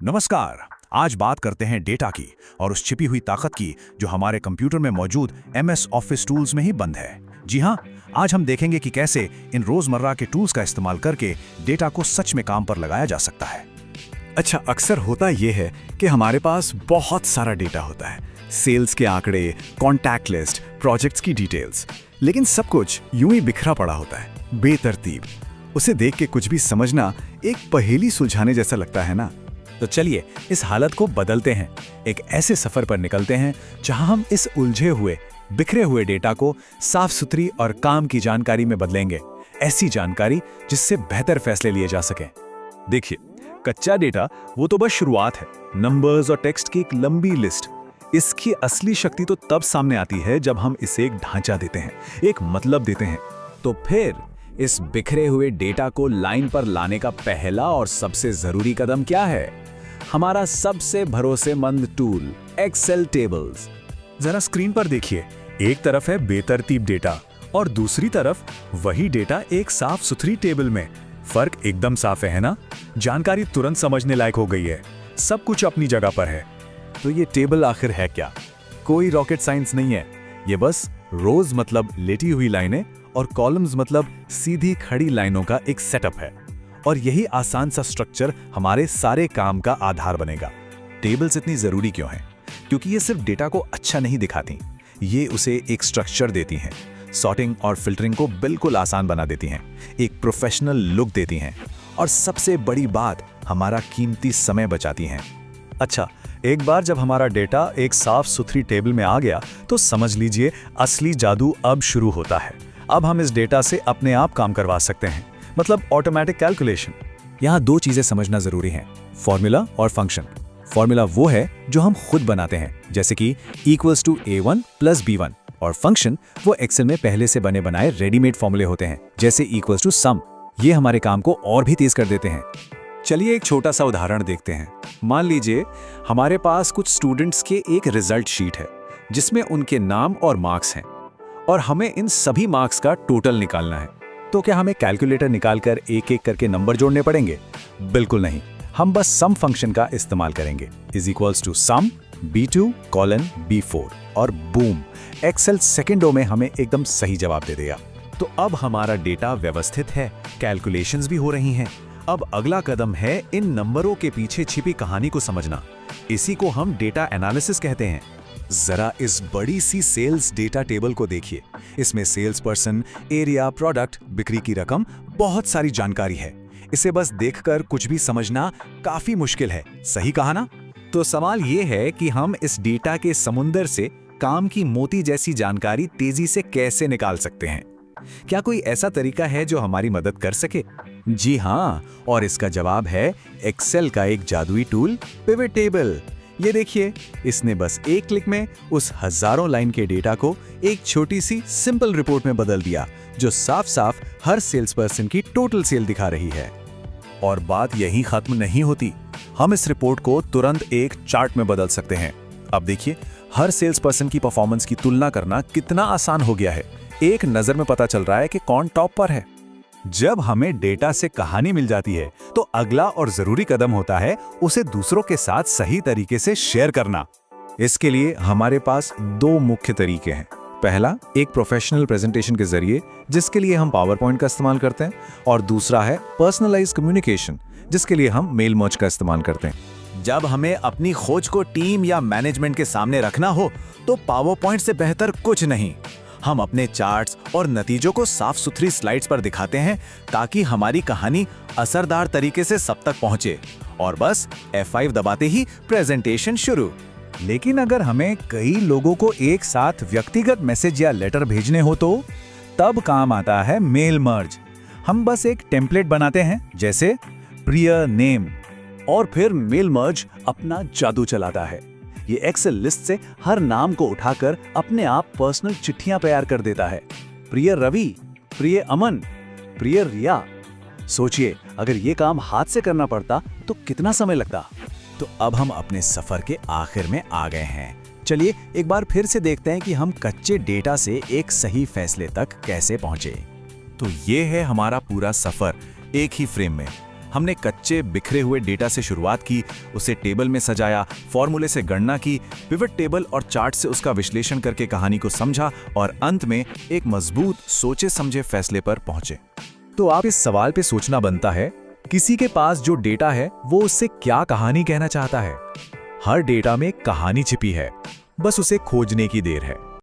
नमस्कार। आज बात करते हैं डेटा की और उस छिपी हुई ताकत की जो हमारे कंप्यूटर में मौजूद MS ऑफिस टूल्स में ही बंद है। जी हाँ, आज हम देखेंगे कि कैसे इन रोजमर्रा के टूल्स का इस्तेमाल करके डेटा को सच में काम पर लगाया जा सकता है। अच्छा, अक्सर होता यह है कि हमारे पास बहुत सारा डेटा होता है, सेल्स के आंकड़े, कॉन्टैक्ट लिस्ट, प्रोजेक्ट्स की डिटेल्स, लेकिन सब कुछ यूं ही बिखरा पड़ा होता है, बेतरतीब। उसे देख के कुछ भी समझना एक पहेली सुलझाने जैसा लगता है ना। तो चलिए इस हालत को बदलते हैं, एक ऐसे सफर पर निकलते हैं जहां हम इस उलझे हुए, बिखरे हुए डेटा को साफ सुथरी और काम की जानकारी में बदलेंगे। ऐसी जानकारी जिससे बेहतर फैसले लिए जा सकें। देखिए, कच्चा डेटा वो तो बस शुरुआत है, नंबर्स और टेक्स्ट की एक लंबी लिस्ट। इसकी असली शक्ति तो तब सामने आती है जब हम इसे एक ढांचा देते हैं, एक मतलब देते हैं। तो फिर इस बिखरे हुए डेटा को लाइन पर लाने का पहला और सबसे जरूरी कदम क्या है? हमारा सबसे भरोसेमंद टूल, एक्सेल टेबल्स। जरा स्क्रीन पर देखिए, एक तरफ है बेतरतीब डेटा और दूसरी तरफ वही डेटा एक साफ सुथरी टेबल में। फर्क एकदम साफ है ना? जानकारी तुरंत समझने लायक हो गई है, सब कुछ अपनी जगह पर है। तो ये टेबल आखिर है क्या? कोई रॉकेट साइंस नहीं है, ये बस रोज मतलब लेटी हुई लाइनें और कॉलम्स मतलब सीधी खड़ी लाइनों का एक सेटअप है। और यही आसान सा स्ट्रक्चर हमारे सारे काम का आधार बनेगा। टेबल्स इतनी जरूरी क्यों हैं? क्योंकि ये सिर्फ डेटा को अच्छा नहीं दिखाती, ये उसे एक स्ट्रक्चर देती हैं, सॉर्टिंग और फिल्टरिंग को बिल्कुल आसान बना देती हैं, एक प्रोफेशनल लुक देती हैं और सबसे बड़ी बात, हमारा कीमती समय बचाती हैं। अच्छा, एक बार जब हमारा डेटा एक साफ सुथरी टेबल में आ गया तो समझ लीजिए असली जादू अब शुरू होता है। अब हम इस डेटा से अपने आप काम करवा सकते हैं, मतलब ऑटोमेटिक कैलकुलेशन। यहाँ दो चीजें समझना जरूरी हैं, फॉर्मूला और फंक्शन। फॉर्मूला वो है जो हम खुद बनाते हैं, जैसे कि = A1 + B1, और फंक्शन वो एक्सेल में पहले से बने बनाए रेडीमेड फॉर्मूले होते हैं, जैसे = sum। ये हमारे काम को और भी तेज कर देते हैं। चलिए एक छोटा सा उदाहरण देखते हैं। मान लीजिए हमारे पास कुछ स्टूडेंट्स के एक रिजल्ट शीट है जिसमें उनके नाम और मार्क्स हैं, और हमें इन सभी मार्क्स का टोटल निकालना है। तो क्या हमें कैलकुलेटर निकालकर एक एक करके नंबर जोड़ने पड़ेंगे? बिल्कुल नहीं, हम बस सम फंक्शन का इस्तेमाल करेंगे। = sum B2:B4 और बूम, एक्सेल सेकंडों में हमें एकदम सही जवाब दे देगा। तो अब हमारा डेटा व्यवस्थित है, कैलकुलेशंस भी हो रही हैं। अब अगला कदम है इन नंबरों के पीछे छिपी कहानी को समझना। इसी को हम डेटा एनालिसिस कहते हैं। जरा इस बड़ी सी सेल्स डेटा टेबल को देखिए। इसमें सेल्स पर्सन, एरिया, प्रोडक्ट, बिक्री की रकम, बहुत सारी जानकारी है। इसे बस देखकर कुछ भी समझना काफी मुश्किल है, सही कहा ना? तो सवाल ये है कि हम इस डेटा के समुंदर से काम की मोती जैसी जानकारी तेजी से कैसे निकाल सकते हैं? क्या कोई ऐसा तरीका है जो हमारी मदद कर सके? जी हाँ, और इसका जवाब है एक्सेल का एक जादुई टूल, पिवट टेबल। ये देखिए, इसने बस एक क्लिक में उस हजारों लाइन के डेटा को एक छोटी सी सिंपल रिपोर्ट में बदल दिया, जो साफ साफ हर सेल्स पर्सन की टोटल सेल दिखा रही है। और बात यहीं खत्म नहीं होती, हम इस रिपोर्ट को तुरंत एक चार्ट में बदल सकते हैं। अब देखिए, हर सेल्स पर्सन की परफॉर्मेंस की तुलना करना कितना आसान हो गया है। एक नजर में पता चल रहा है कि कौन टॉप पर है। जब हमें डेटा से कहानी मिल जाती है तो अगला और जरूरी कदम होता है उसे दूसरों के साथ सही तरीके से शेयर करना। इसके लिए हमारे पास दो मुख्य तरीके हैं। पहला, एक प्रोफेशनल प्रेजेंटेशन के जरिए, जिसके लिए हम पावर पॉइंट का इस्तेमाल करते हैं, और दूसरा है पर्सनलाइज्ड कम्युनिकेशन, जिसके लिए हम मेल मर्ज का इस्तेमाल करते हैं। जब हमें अपनी खोज को टीम या मैनेजमेंट के सामने रखना हो तो पावर पॉइंट से बेहतर कुछ नहीं। हम अपने चार्ट्स और नतीजों को साफ सुथरी स्लाइड्स पर दिखाते हैं ताकि हमारी कहानी असरदार तरीके से सब तक पहुंचे, और बस F5 दबाते ही प्रेजेंटेशन शुरू। लेकिन अगर हमें कई लोगों को एक साथ व्यक्तिगत मैसेज या लेटर भेजने हो तो तब काम आता है मेल मर्ज। हम बस एक टेम्पलेट बनाते हैं, जैसे प्रिय नेम, और फिर मेल मर्ज अपना जादू चलाता है। ये एक्सेल लिस्ट से हर नाम को उठाकर अपने आप पर्सनल चिट्ठियां तैयार कर देता है। प्रिय रवि, प्रिय अमन, प्रिय रिया। सोचिए, अगर ये काम हाथ से करना पड़ता तो कितना समय लगता। तो अब हम अपने सफर के आखिर में आ गए हैं। चलिए एक बार फिर से देखते हैं कि हम कच्चे डेटा से एक सही फैसले तक कैसे पहुंचे। तो ये है हमारा पूरा सफर एक ही फ्रेम में। हमने कच्चे बिखरे हुए डेटा से शुरुआत की, उसे टेबल में सजाया, फॉर्मूले से गणना की, पिवट टेबल और चार्ट से उसका विश्लेषण करके कहानी को समझा और अंत में एक मजबूत सोचे समझे फैसले पर पहुंचे। तो आप इस सवाल पे सोचना बनता है, किसी के पास जो डेटा है वो उससे क्या कहानी कहना चाहता है? हर डेटा में कहानी छिपी है, बस उसे खोजने की देर है।